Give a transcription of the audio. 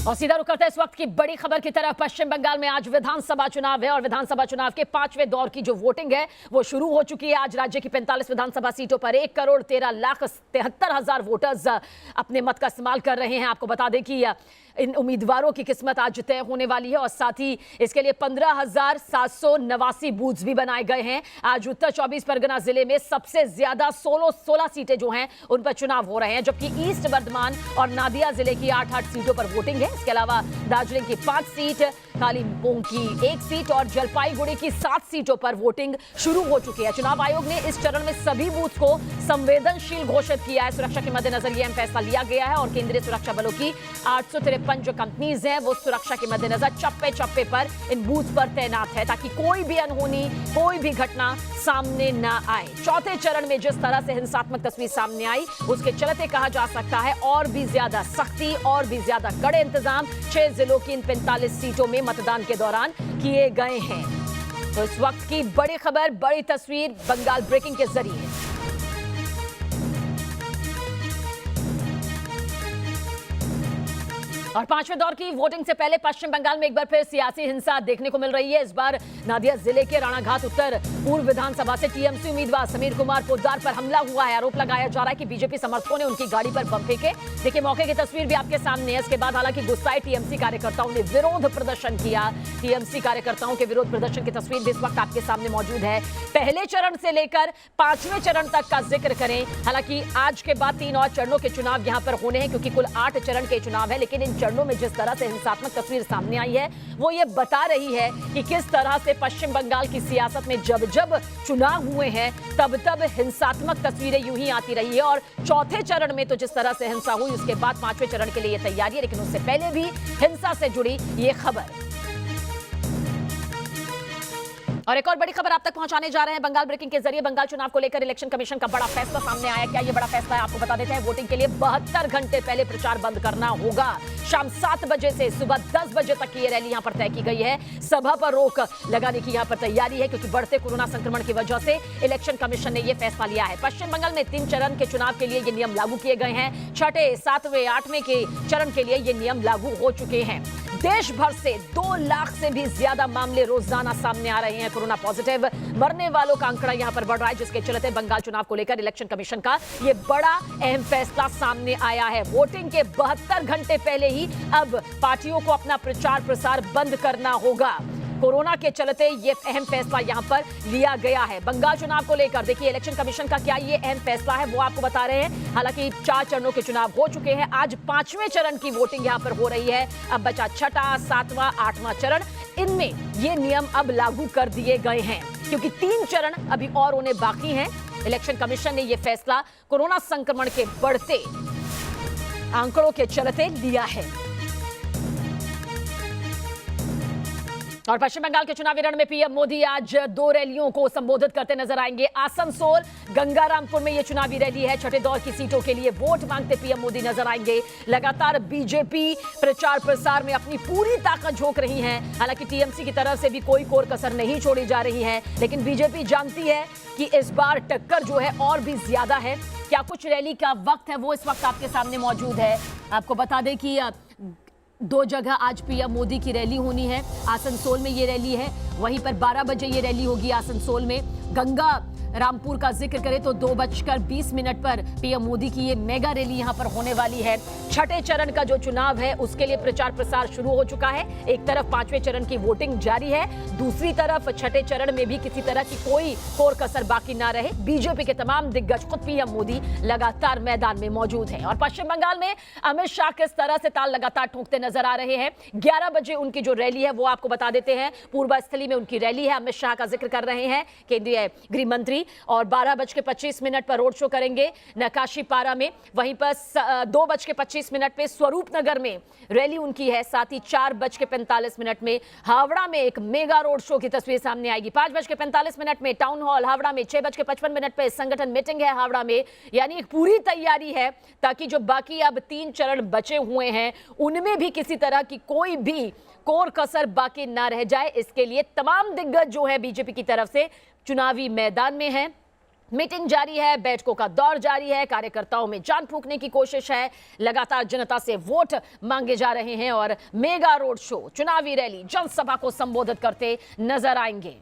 और सीधा रुक करते हैं इस वक्त की बड़ी खबर की तरफ। पश्चिम बंगाल में आज विधानसभा चुनाव है और विधानसभा चुनाव के 5वें दौर की जो वोटिंग है वो शुरू हो चुकी है। आज राज्य की 45 विधानसभा सीटों पर 1,13,73,000 वोटर्स अपने मत का इस्तेमाल कर रहे हैं। आपको बता दें कि इन उम्मीदवारों की किस्मत आज तय होने वाली है और साथ ही इसके लिए 15,789 बूथ्स भी बनाए गए हैं। आज उत्तर 24 परगना जिले में सबसे ज्यादा 16 सीटें जो हैं उन पर चुनाव हो रहे हैं, जबकि ईस्ट बर्धमान और नादिया जिले की 8 सीटों पर वोटिंग है। इसके अलावा दार्जिलिंग की 5 सीट, कालिम्पोंग की 1 सीट और जलपाईगुड़ी की 7 सीटों पर वोटिंग शुरू हो चुकी है। चुनाव आयोग ने इस चरण में सभी बूथ को संवेदनशील घोषित किया है। सुरक्षा के मद्देनजर यह फैसला लिया गया है और केंद्रीय सुरक्षा बलों की 853 जो कंपनीज हैं वो सुरक्षा के मद्देनजर चप्पे चप्पे पर इन बूथ पर तैनात है ताकि कोई भी अनहोनी, कोई भी घटना सामने ना आए। चौथे चरण में जिस तरह से हिंसात्मक तस्वीर सामने आई उसके चलते कहा जा सकता है और भी ज्यादा सख्ती और भी ज्यादा कड़े इंतजाम 6 जिलों की इन 45 सीटों में मतदान के दौरान किए गए हैं। तो इस वक्त की बड़ी खबर, बड़ी तस्वीर बंगाल ब्रेकिंग के जरिए। और 5वें दौर की वोटिंग से पहले पश्चिम बंगाल में एक बार फिर सियासी हिंसा देखने को मिल रही है। इस बार नादिया जिले के राणाघाट उत्तर पूर्व विधानसभा से टीएमसी उम्मीदवार समीर कुमार पोद्दार पर हमला हुआ है। आरोप लगाया जा रहा है कि बीजेपी समर्थकों ने उनकी गाड़ी पर बम फेंके। देखिए, मौके की तस्वीर भी आपके सामने है। इसके बाद हालांकि गुस्साए टीएमसी कार्यकर्ताओं ने विरोध प्रदर्शन किया। टीएमसी कार्यकर्ताओं के विरोध प्रदर्शन की तस्वीर भी इस वक्त आपके सामने मौजूद है। पहले चरण से लेकर 5वें चरण तक का जिक्र करें, हालांकि आज के बाद 3 और चरणों के चुनाव यहां पर होने हैं क्योंकि कुल 8 चरण के चुनाव है। लेकिन इन चरणों में जिस तरह से हिंसात्मक तस्वीर सामने आई है वो ये बता रही है कि किस तरह से पश्चिम बंगाल की सियासत में जब जब चुनाव हुए हैं तब तब हिंसात्मक तस्वीरें यूं ही आती रही है। और चौथे चरण में तो जिस तरह से हिंसा हुई उसके बाद 5वें चरण के लिए ये तैयारी है, लेकिन उससे पहले भी हिंसा से जुड़ी ये खबर। और एक और बड़ी खबर आप तक पहुंचाने जा रहे हैं बंगाल ब्रेकिंग के जरिए। बंगाल चुनाव को लेकर इलेक्शन कमीशन का बड़ा फैसला सामने आया। क्या ये बड़ा फैसला है आपको बता देते हैं। वोटिंग के लिए 72 घंटे पहले प्रचार बंद करना होगा। शाम 7 बजे से सुबह 10 बजे तक की ये रैली यहां पर तय की गई है। सभा पर रोक लगाने की यहां पर तैयारी है क्योंकि बढ़ते कोरोना संक्रमण की वजह से इलेक्शन कमीशन ने यह फैसला लिया है। पश्चिम बंगाल में 3 चरण के चुनाव के लिए ये नियम लागू किए गए हैं। 6, 7, 8वें के चरण के लिए ये नियम लागू हो चुके हैं। देश भर से 2 लाख से भी ज्यादा मामले रोजाना सामने आ रहे हैं कोरोना पॉजिटिव। मरने वालों का आंकड़ा यहां पर बढ़ रहा है, जिसके चलते बंगाल चुनाव को लेकर इलेक्शन कमीशन का यह बड़ा अहम फैसला सामने आया है। वोटिंग के 72 घंटे पहले ही अब पार्टियों को अपना प्रचार प्रसार बंद करना होगा। कोरोना के चलते ये अहम फैसला यहां पर लिया गया है। बंगाल चुनाव को लेकर देखिए इलेक्शन कमीशन का क्या ये अहम फैसला है वो आपको बता रहे हैं। हालांकि 4 चरणों के चुनाव हो चुके हैं। आज 5वें चरण की वोटिंग यहां पर हो रही है। अब बचा 6, 7, 8वां चरण। इनमें ये नियम अब लागू कर दिए गए हैं क्योंकि 3 चरण अभी और होने बाकी हैं। इलेक्शन कमीशन ने यह फैसला कोरोना संक्रमण के बढ़ते आंकड़ों के चलते लिया है। और पश्चिम बंगाल के चुनावी रण में पीएम मोदी आज 2 रैलियों को संबोधित करते नजर आएंगे। आसनसोल, गंगारामपुर में यह चुनावी रैली है। 6ठे दौर की सीटों के लिए वोट मांगते पीएम मोदी नजर आएंगे। लगातार बीजेपी प्रचार प्रसार में अपनी पूरी ताकत झोंक रही है। हालांकि टीएमसी की तरफ से भी कोई कोर कसर नहीं छोड़ी जा रही है, लेकिन बीजेपी जानती है कि इस बार टक्कर जो है और भी ज्यादा है। क्या कुछ रैली का वक्त है वो इस वक्त आपके सामने मौजूद है। आपको बता दें कि 2 जगह आज पीएम मोदी की रैली होनी है। आसनसोल में ये रैली है, वहीं पर 12 बजे ये रैली होगी आसनसोल में। गंगा रामपुर का जिक्र करें तो 2:20 पर पीएम मोदी की ये मेगा रैली यहां पर होने वाली है। 6ठे चरण का जो चुनाव है उसके लिए प्रचार प्रसार शुरू हो चुका है। एक तरफ 5वें चरण की वोटिंग जारी है, दूसरी तरफ 6ठे चरण में भी किसी तरह की कोई कोर कसर बाकी ना रहे। बीजेपी के तमाम दिग्गज, खुद पीएम मोदी लगातार मैदान में मौजूद हैं। और पश्चिम बंगाल में अमित शाह किस तरह से ताल लगातार ठोकते नजर आ रहे हैं। 11 बजे उनकी जो रैली है वो आपको बता देते हैं। पूर्वास्थली में उनकी रैली है। अमित शाह का जिक्र कर रहे हैं केंद्रीय गृह मंत्री। और 12:25 पर रोड शो करेंगे नकाशीपारा में। वहीं पर 2:25 पे स्वरूप नगर में रैली उनकी है। साथ ही 4:45 में हावड़ा में एक मेगा रोड शो की तस्वीर सामने आएगी। 5:45 में टाउन हॉल हावड़ा में। 6:55 पे संगठन मीटिंग है हावड़ा में। यानी एक पूरी तैयारी है ताकि जो बाकी अब 3 चरण बचे हुए हैं उनमें भी किसी तरह की कोई भी कोर कसर बाकी ना रह जाए। इसके लिए तमाम दिग्गज जो है बीजेपी की तरफ से चुनावी मैदान में है। मीटिंग जारी है, बैठकों का दौर जारी है, कार्यकर्ताओं में जान फूंकने की कोशिश है, लगातार जनता से वोट मांगे जा रहे हैं और मेगा रोड शो, चुनावी रैली, जनसभा को संबोधित करते नजर आएंगे।